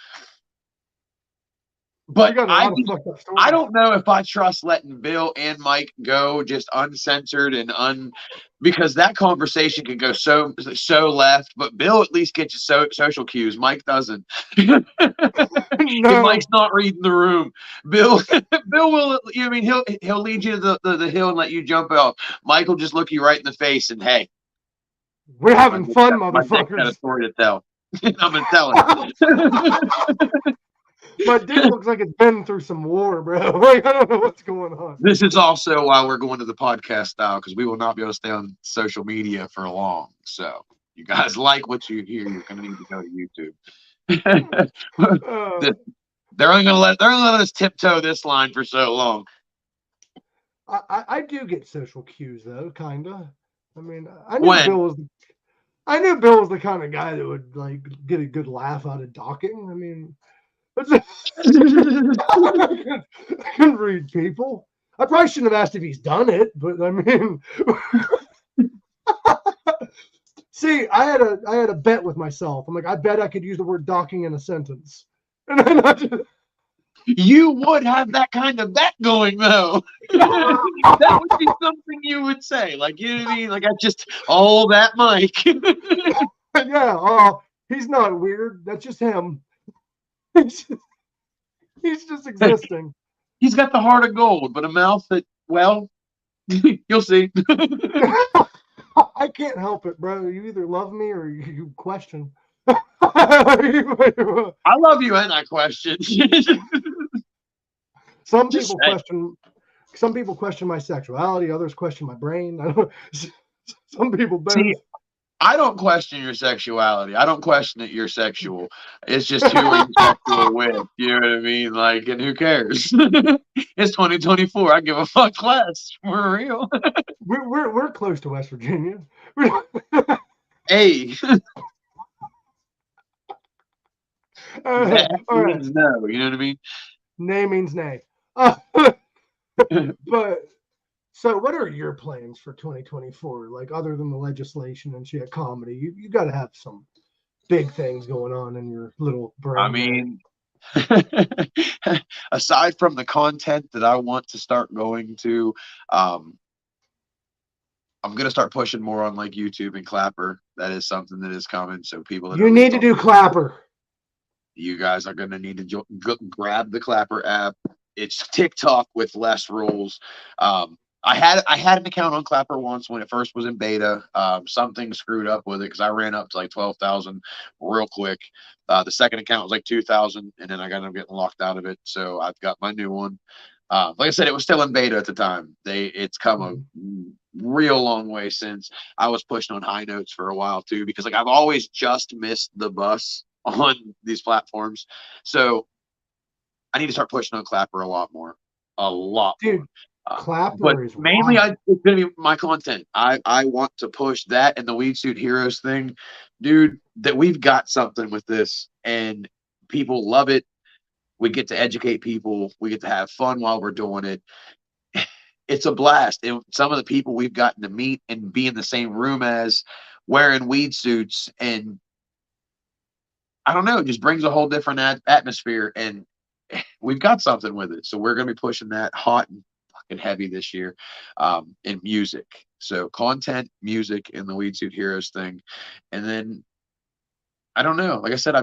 But I don't know if I trust letting Bill and Mike go just uncensored and because that conversation can go so left. But Bill at least gets his social cues. Mike doesn't. No. Mike's not reading the room. Bill will. I mean, he'll lead you to the hill and let you jump off. Mike will just look you right in the face and hey, we're having fun, motherfuckers. Got a story to tell. I'm gonna tell it. My dick looks like it's been through some war, bro. Like, I don't know what's going on. This is also why we're going to the podcast style, because we will not be able to stay on social media for long. So you guys like what you hear, you're going to need to go to YouTube. They're only going to let us tiptoe this line for so long. I do get social cues though, kind of. I mean, I knew Bill was the kind of guy that would like get a good laugh out of docking. I mean. I couldn't read people. I probably shouldn't have asked if he's done it, but I mean, see, I had a bet with myself. I'm like, I bet I could use the word docking in a sentence, and then you would have that kind of bet going though. That would be something you would say, like, you know what I mean? Like, I just that mic. Yeah. He's not weird. That's just him. He's just, he's just existing. He's got the heart of gold, but a mouth that, well, you'll see. I can't help it, bro. You either love me or you question. Some I love you, and I question. Just people saying. question. Some people question my sexuality. Others question my brain. I don't. Some people both. See, I don't question your sexuality. I don't question that you're sexual. It's just who are you sexual with? You know what I mean? Like, and who cares? It's 2024. I give a fuck less. We're real. We're close to West Virginia. Hey, that All right. means no. You know what I mean? Nay means nay. But so, what are your plans for 2024? Like, other than the legislation and shit, comedy, you got to have some big things going on in your little brain. I mean, aside from the content that I want to start going to, I'm gonna start pushing more on like YouTube and Clapper. That is something that is coming. So people that you need to do Clapper. You guys are gonna need to grab the Clapper app. It's TikTok with less rules. I had an account on Clapper once when it first was in beta. Something screwed up with it because I ran up to like 12,000 real quick. The second account was like 2,000, and then I got getting locked out of it. So I've got my new one. Like I said, it was still in beta at the time. It's come a real long way since. I was pushing on high notes for a while too, because like I've always just missed the bus on these platforms. So I need to start pushing on Clapper a lot more. Dude, more. Clapper But is mainly, wild. it's gonna be my content. I want to push that and the Weed Suit Heroes thing, dude. That we've got something with this, and people love it. We get to educate people. We get to have fun while we're doing it. It's a blast. And some of the people we've gotten to meet and be in the same room as, wearing weed suits, and I don't know, it just brings a whole different atmosphere. And we've got something with it. So we're going to be pushing that hot and fucking heavy this year, in music. So content, music, and the Weed Suit Heroes thing. And then I don't know. Like I said,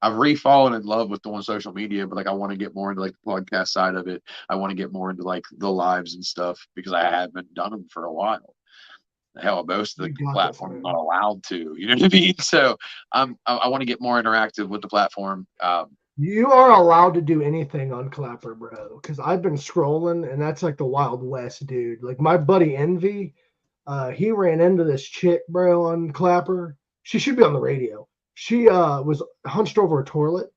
I've re-fallen in love with doing social media, but like I want to get more into like the podcast side of it. I want to get more into like the lives and stuff because I haven't done them for a while. Hell, most of the platforms I'm not allowed to. You know what I mean? So I want to get more interactive with the platform. You are allowed to do anything on Clapper, bro. Because I've been scrolling, and that's like the Wild West, dude. Like my buddy Envy, he ran into this chick, bro, on Clapper. She should be on the radio. She was hunched over a toilet,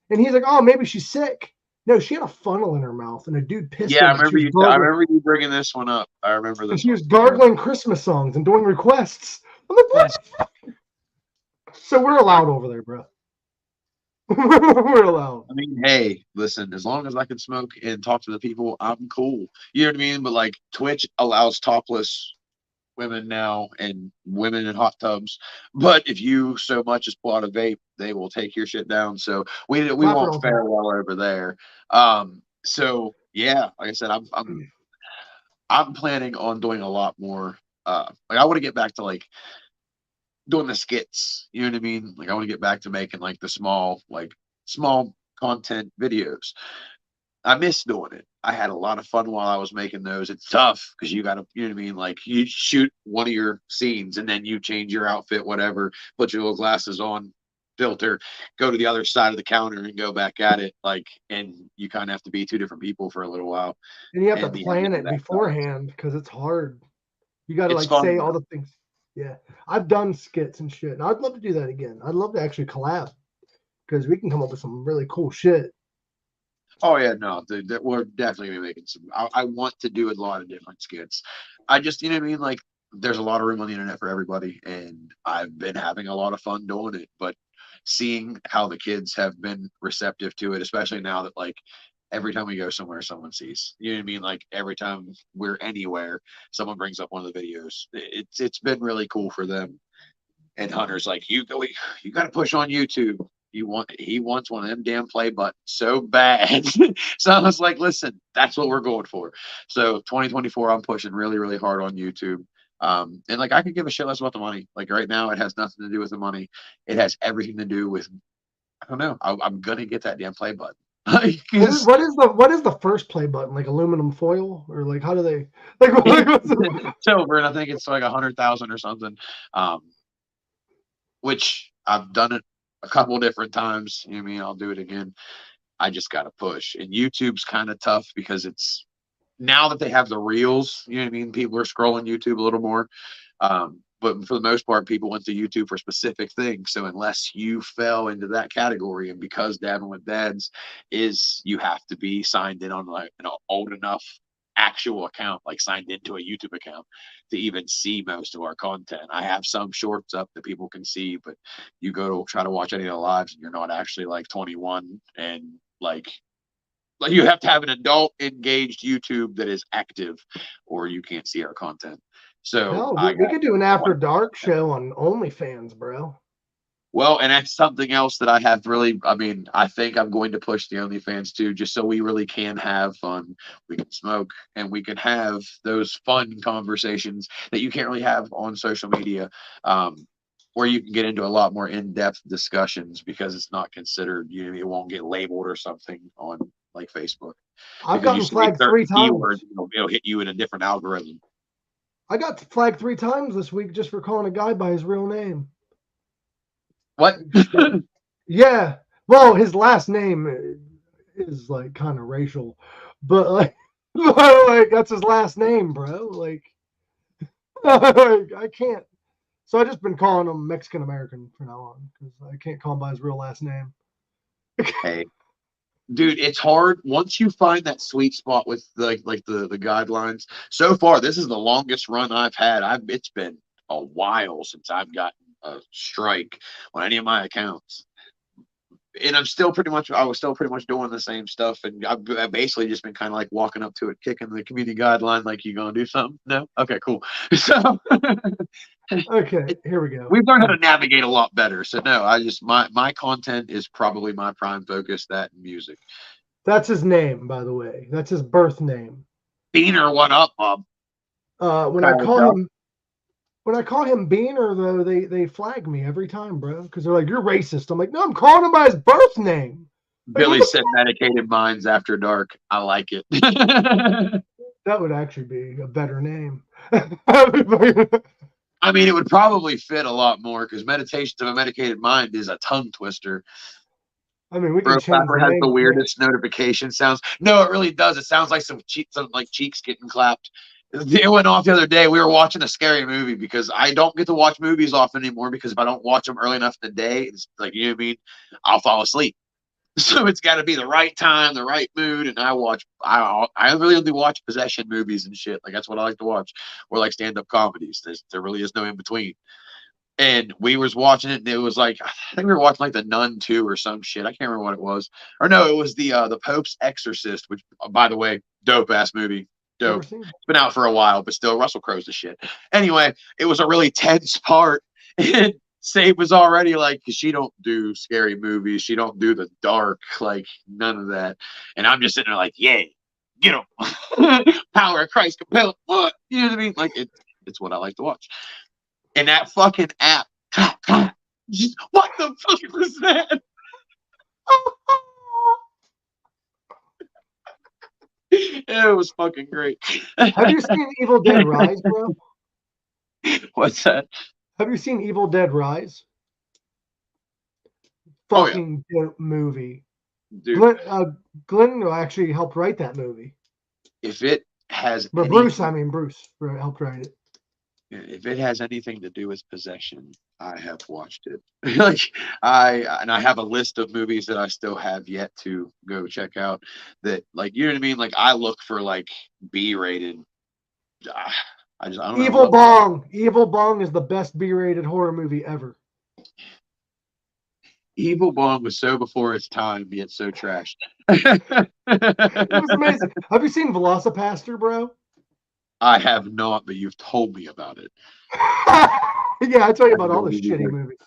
and he's like, "Oh, maybe she's sick." No, she had a funnel in her mouth, and a dude pissed Yeah, in I it. remember you. I remember you bringing this one up. I remember this. And she was gargling Christmas songs and doing requests. I'm like, what? So we're allowed over there, bro. We're allowed. I mean, hey, listen, as long as I can smoke and talk to the people, I'm cool. You know what I mean? But like Twitch allows topless women now and women in hot tubs. But if you so much as pull out a vape, they will take your shit down. So we won't fare well over there. So yeah, like I said, I'm planning on doing a lot more. Like I want to get back to like doing the skits. You know what I mean? Like I want to get back to making like the small content videos. I miss doing it. I had a lot of fun while I was making those. It's tough because you got to, you know what I mean? Like you shoot one of your scenes and then you change your outfit, whatever, put your little glasses on, filter, go to the other side of the counter and go back at it. Like, and you kind of have to be two different people for a little while. And you have to plan it beforehand because it's hard. You got to like say all the things. Yeah. I've done skits and shit. And I'd love to do that again. I'd love to actually collab because we can come up with some really cool shit. Oh yeah, no, we're definitely making some. I want to do a lot of different skits. I just, you know what I mean? Like, there's a lot of room on the internet for everybody, and I've been having a lot of fun doing it. But seeing how the kids have been receptive to it, especially now that like every time we go somewhere, someone sees. You know what I mean? Like every time we're anywhere, someone brings up one of the videos. It's been really cool for them. And Hunter's like, you got to push on YouTube. He wants one of them damn play buttons so bad. So I was like, listen, that's what we're going for. So 2024, I'm pushing really, really hard on YouTube. And like I could give a shit less about the money. Like right now, it has nothing to do with the money. It has everything to do with I don't know. I'm gonna get that damn play button. Like, What is the first play button? Like aluminum foil, or like how do they what's silver, and I think it's like 100,000 or something. Which I've done it a couple different times. You know what I mean? I'll do it again. I just got to push. And YouTube's kind of tough because it's now that they have the reels, you know what I mean? People are scrolling YouTube a little more. But for the most part, people went to YouTube for specific things. So unless you fell into that category, and because Dabbing with Dads is you have to be signed in on like an old enough actual account, like signed into a YouTube account to even see most of our content. I have some shorts up that people can see, but you go to try to watch any of the lives and you're not actually like 21 and like you have to have an adult engaged YouTube that is active or you can't see our content. So Hell, we could do an after dark show on OnlyFans, bro. Well, and that's something else that I have really, I mean, I think I'm going to push the OnlyFans too, just so we really can have fun. We can smoke and we can have those fun conversations that you can't really have on social media, where you can get into a lot more in-depth discussions because it's not considered, you know, it won't get labeled or something on like Facebook. I've gotten flagged 3 times. Keywords, it'll hit you in a different algorithm. I got flagged 3 times this week just for calling a guy by his real name. What? Yeah. Well, his last name is like kind of racial, but like that's his last name, bro. Like, I can't. So I just been calling him Mexican American from now on because I can't call him by his real last name. Hey, dude, it's hard once you find that sweet spot with the guidelines. So far, this is the longest run I've had. It's been a while since I've gotten a strike on any of my accounts, and I was still pretty much doing the same stuff, and I've basically just been kind of like walking up to it, kicking the community guideline, like, you gonna do something? No, okay, cool. So okay, here we go. We've learned how to navigate a lot better. So no, my content is probably my prime focus, that and music. That's his name, by the way. That's his birth name. Beaner, what up, Bob? When I call him Beaner, though, they flag me every time, bro, because they're like, "You're racist." I'm like, "No, I'm calling him by his birth name." Billy said Medicated Minds After Dark. I like it. That would actually be a better name. I mean, it would probably fit a lot more because Meditations of a Medicated Mind is a tongue twister. I mean, we can change Clapper has the weirdest notification sounds. No, it really does. It sounds like some cheeks getting clapped. It went off the other day. We were watching a scary movie because I don't get to watch movies often anymore because if I don't watch them early enough in the day, it's like, you know what I mean? I'll fall asleep. So it's got to be the right time, the right mood. And I really only watch possession movies and shit. Like, that's what I like to watch. Or like stand-up comedies. There really is no in between. And we was watching it, and it was like, I think we were watching like The Nun 2 or some shit. I can't remember what it was. Or no, it was the Pope's Exorcist, which, by the way, dope ass movie. Dope. It's been out for a while, but still, Russell Crowe's the shit. Anyway, it was a really tense part. And Save was already like, because she don't do scary movies. She don't do the dark, like none of that. And I'm just sitting there like, yeah, get him. Power of Christ compelled. What? You know what I mean? Like, it's what I like to watch. And that fucking app, what the fuck was that? It was fucking great. Have you seen Evil Dead Rise, bro? What's that? Have you seen Evil Dead Rise? Fucking dope movie. Dude. Glenn actually helped write that movie. If it has Bruce helped write it. If it has anything to do with possession, I have watched it. Like I have a list of movies that I still have yet to go check out. That, like, you know what I mean? Like, I look for like B-rated. I don't know. Evil Bong. Evil Bong is the best B-rated horror movie ever. Evil Bong was so before its time, yet so trashed. It was amazing. Have you seen Velocipaster, bro? I have not, but you've told me about it. Yeah, I tell you about all the shitty movies.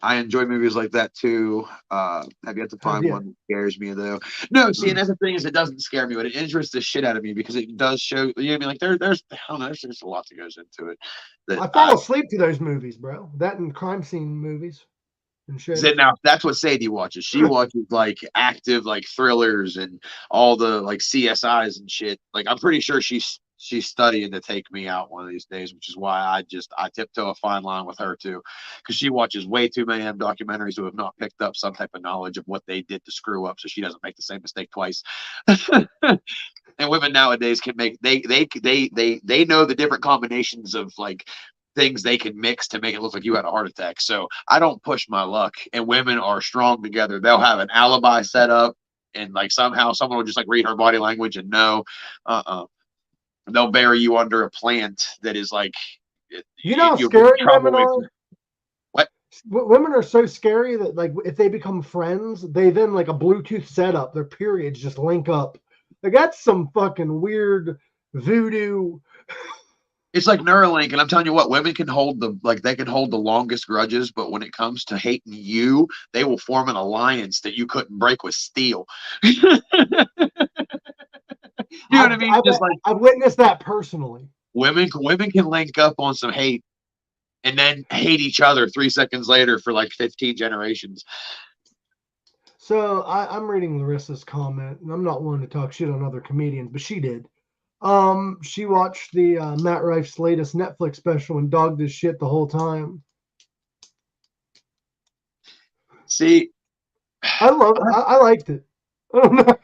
I enjoy movies like that too. Have yet to Have find you? one that scares me though. No, see, and that's the thing is, it doesn't scare me, but it interests the shit out of me because it does show. You know what I mean? Like there's I don't know, there's a lot that goes into it. That I fall asleep to those movies, bro. That and crime scene movies and shit. now that's what Sadie watches. She watches like active like thrillers and all the like CSIs and shit. Like I'm pretty sure she's studying to take me out one of these days, which is why I tiptoe a fine line with her too, because she watches way too many documentaries who have not picked up some type of knowledge of what they did to screw up, so she doesn't make the same mistake twice. And women nowadays can make they know the different combinations of like things they can mix to make it look like you had a heart attack. So I don't push my luck, and women are strong together. They'll have an alibi set up, and like somehow someone will just like read her body language and know. They'll bury you under a plant that is like You know how you'll get in scary trouble women with. are? What? Women are so scary that like if they become friends, they then like a Bluetooth setup, their periods just link up. Like that's some fucking weird voodoo. It's like Neuralink, and I'm telling you what, women can hold they can hold the longest grudges, but when it comes to hating you, they will form an alliance that you couldn't break with steel. You know what I mean? Just like I've witnessed that personally. women can link up on some hate and then hate each other 3 seconds later for like 15 generations. So I'm reading Larissa's comment, and I'm not one to talk shit on other comedians, but she did. She watched the Matt Rife's latest Netflix special and dogged his shit the whole time. See, I love it. I liked it. I don't know.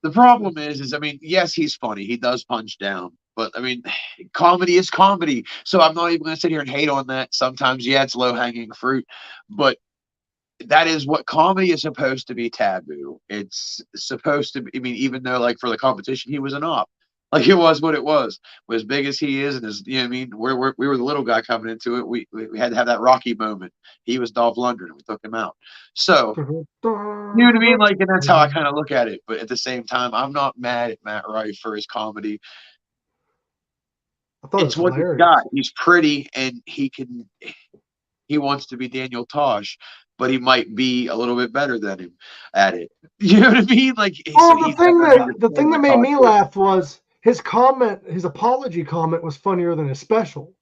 the problem is I mean, yes, he's funny. He does punch down. But I mean, comedy is comedy. So I'm not even going to sit here and hate on that. Sometimes, yeah, it's low hanging fruit. But that is what comedy is supposed to be taboo. It's supposed to be, I mean, even though like for the competition, he was an op. Like it was what it was. As big as he is, and as you know, what I mean, we were the little guy coming into it. We had to have that Rocky moment. He was Dolph Lundgren, and we took him out. So you know what I mean? Like, and that's how I kind of look at it. But at the same time, I'm not mad at Matt Rife for his comedy. I thought it was It's what he's hilarious. got. He's pretty, and he wants to be Daniel Tosh, but he might be a little bit better than him at it. You know what I mean? Like, so Oh, he's got to the thing understand that the made me concept. laugh was his comment, his apology comment was funnier than his special.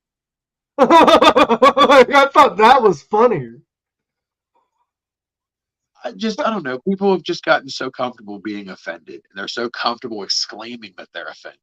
I thought that was funnier. I don't know. People have just gotten so comfortable being offended, and they're so comfortable exclaiming that they're offended.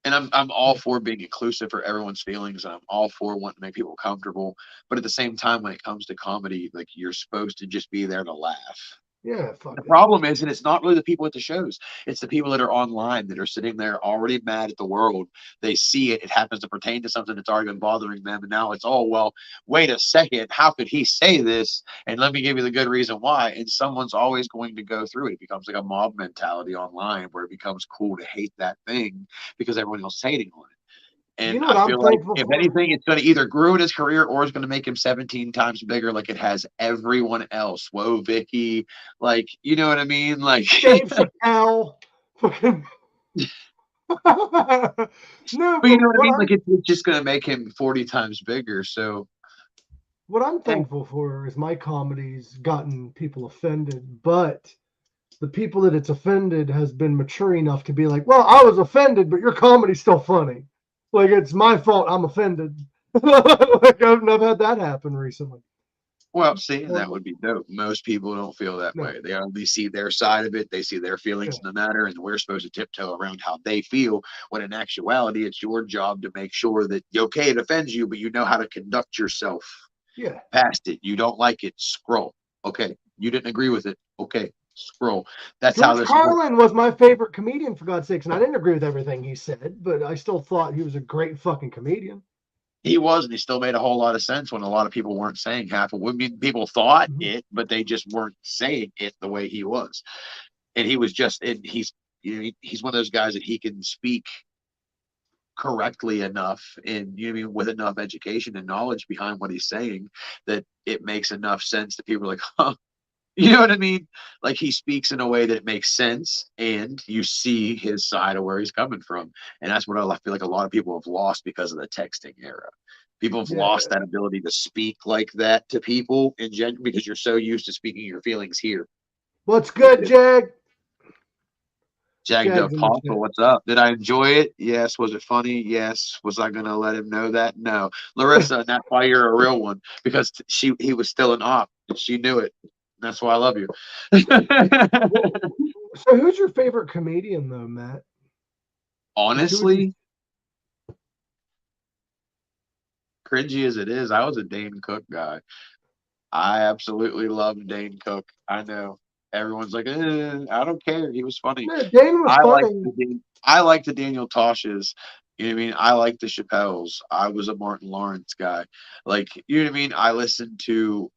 And I'm all for being inclusive for everyone's feelings, and I'm all for wanting to make people comfortable. But at the same time, when it comes to comedy, like you're supposed to just be there to laugh. Yeah, fuck The it. problem is, and it's not really the people at the shows, it's the people that are online that are sitting there already mad at the world. They see it, it happens to pertain to something that's already been bothering them. And now it's, oh, well, wait a second, how could he say this? And let me give you the good reason why. And someone's always going to go through it. It becomes like a mob mentality online where it becomes cool to hate that thing because everyone else is hating on it. You And know I what I'm feel like, thankful if for? anything, it's going to either ruin his career or it's going to make him 17 times bigger, like it has everyone else. Whoa, Vicky. Like, you know what I mean? Like, Dave Chappelle. Fucking. No, but you but know what I mean? Like, it's just going to make him 40 times bigger. So, what I'm eh, thankful for is my comedy's gotten people offended, but the people that it's offended has been mature enough to be like, well, I was offended, but your comedy's still funny. Like it's my fault I'm offended. Like I've had that happen recently. well, see, and that Um, would be dope. Most people don't feel that no, way. They only see their side of it. They see their yeah, feelings in the matter, and we're supposed to tiptoe around how they feel. When in actuality, it's your job to make sure that, okay, it offends you, but you know how to conduct yourself yeah. past it. You don't like it, scroll. Okay. You didn't agree with it. Okay. Scroll. That's how George this works. Carlin was my favorite comedian for God's sakes, and I didn't agree with everything he said, but I still thought he was a great fucking comedian. He was, and he still made a whole lot of sense when a lot of people weren't saying half of what people thought Mhm. it, but they just weren't saying it the way he was. And he was just, and he's, you know, he's one of those guys that he can speak correctly enough and you know what I mean with enough education and knowledge behind what he's saying that it makes enough sense that people are like, huh. You know what I mean? Like he speaks in a way that it makes sense and you see his side of where he's coming from. And that's what I feel like a lot of people have lost because of the texting era. People have Yeah. lost that ability to speak like that to people in general because you're so used to speaking your feelings here. What's good, Jag? Jag the Jag's in the Apostle, chat. what's up? Did I enjoy it? Yes. Was it funny? Yes. Was I gonna let him know that? No. Larissa, and that's why you're a real one, because he was still an op. She knew it. That's why I love you. So, who's your favorite comedian, though, Matt? Honestly, cringy as it is, I was a Dane Cook guy. I absolutely loved Dane Cook. I know everyone's like, I don't care. He was funny. Yeah, Dane was funny. I like the Daniel Tosches. You know what I mean? I like the Chappelles. I was a Martin Lawrence guy. Like, you know what I mean? I listened to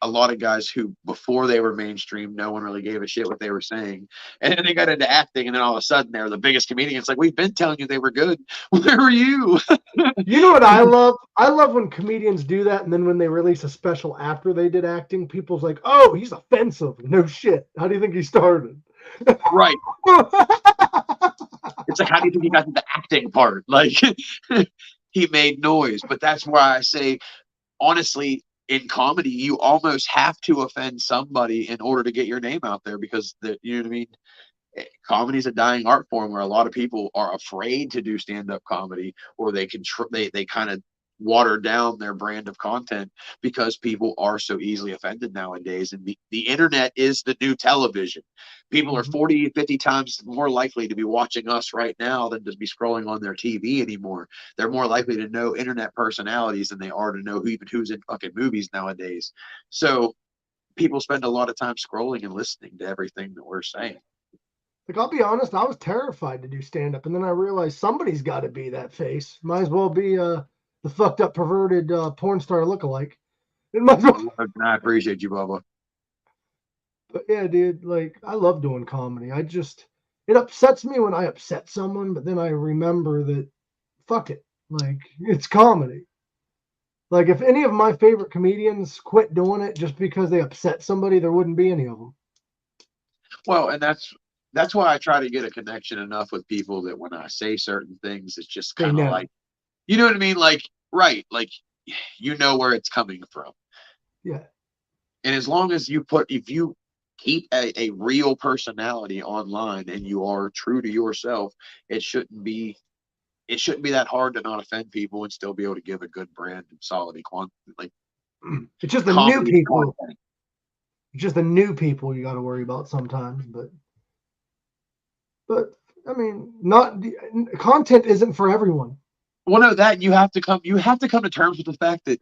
a lot of guys who, before they were mainstream, no one really gave a shit what they were saying. And then they got into acting, and then all of a sudden they're the biggest comedians. Like, we've been telling you they were good. Where were you? You know what I love? I love when comedians do that, and then when they release a special after they did acting, people's like, "Oh, he's offensive." No shit. How do you think he started? Right. It's like, how do you think he got to the acting part? Like, he made noise. But that's why I say, honestly, in comedy, you almost have to offend somebody in order to get your name out there, because you know what I mean? Comedy is a dying art form where a lot of people are afraid to do stand-up comedy, or they kind of water down their brand of content because people are so easily offended nowadays. And the internet is the new television. People are 40, 50 times more likely to be watching us right now than to be scrolling on their TV anymore. They're more likely to know internet personalities than they are to know who's in fucking movies nowadays. So people spend a lot of time scrolling and listening to everything that we're saying. Like, I'll be honest, I was terrified to do stand up, and then I realized somebody's got to be that face. Might as well be the fucked up, perverted porn star lookalike. It might as well. I appreciate you, Bubba. But yeah, dude, like, I love doing comedy. It upsets me when I upset someone, but then I remember that, fuck it, like, it's comedy. Like, if any of my favorite comedians quit doing it just because they upset somebody, there wouldn't be any of them. Well, and that's why I try to get a connection enough with people that when I say certain things, it's just kind of like, you know what I mean? Like, right. Like, you know where it's coming from. Yeah. And as long as if you keep a real personality online and you are true to yourself, it shouldn't be that hard to not offend people and still be able to give a good brand and solid content. Like, it's just the new people. Content. It's just the new people you got to worry about sometimes, but I mean, content isn't for everyone. Well, no, that you have to come to terms with the fact that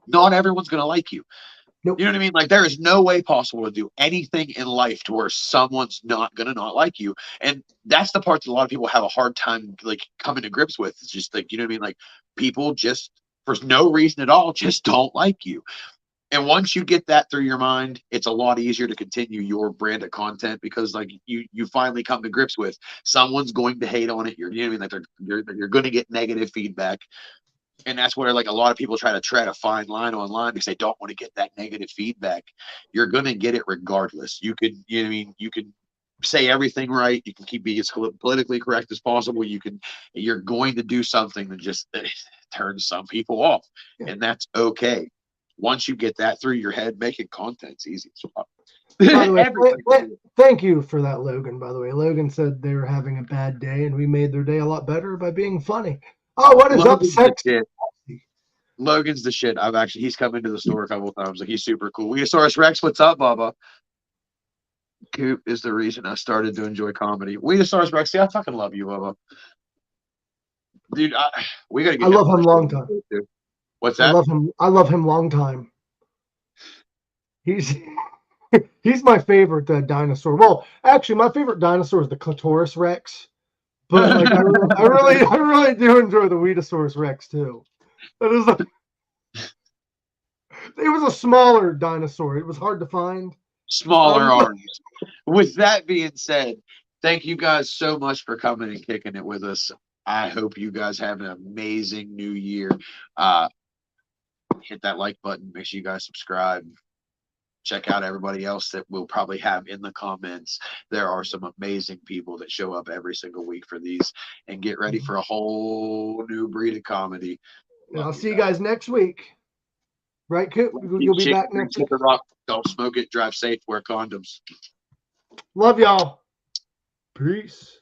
not everyone's going to like you. Nope. You know what I mean? Like, there is no way possible to do anything in life to where someone's not going to not like you. And that's the part that a lot of people have a hard time, like, coming to grips with. It's just like, you know what I mean? Like, people just, for no reason at all, just don't like you. And once you get that through your mind, it's a lot easier to continue your brand of content, because like you finally come to grips with someone's going to hate on it. You know what I mean? Like, you're going to get negative feedback. And that's where, like, a lot of people try to tread a fine line online because they don't want to get that negative feedback. You're going to get it regardless. You know what I mean? You can say everything right. You can keep being as politically correct as possible. You're going to do something that just turns some people off. Yeah. And that's okay. Once you get that through your head, making content's easy. So, by the way, thank you for that, Logan. By the way, Logan said they were having a bad day, and we made their day a lot better by being funny. Oh, what is Logan's up, sex? Logan's the shit. He's come into the store a couple of times. Like, he's super cool. Weedosaurus Rex, what's up, Bubba? Coop is the reason I started to enjoy comedy. Weedosaurus Rex, see, I fucking love you, Bubba. Dude, we gotta get. I love him long time. What's that? I love him long time. He's my favorite dinosaur. Well, actually, my favorite dinosaur is the Clitoris Rex. But like, I really do enjoy the Weedosaurus Rex too. It was a smaller dinosaur. It was hard to find. Smaller arms. With that being said, thank you guys so much for coming and kicking it with us. I hope you guys have an amazing new year. Hit that like button. Make sure you guys subscribe. Check out everybody else that we'll probably have in the comments. There are some amazing people that show up every single week for these, and get ready for a whole new breed of comedy. And I'll see you guys next week. Right, Coop? You'll be back next week. Don't smoke it. Drive safe. Wear condoms. Love y'all. Peace.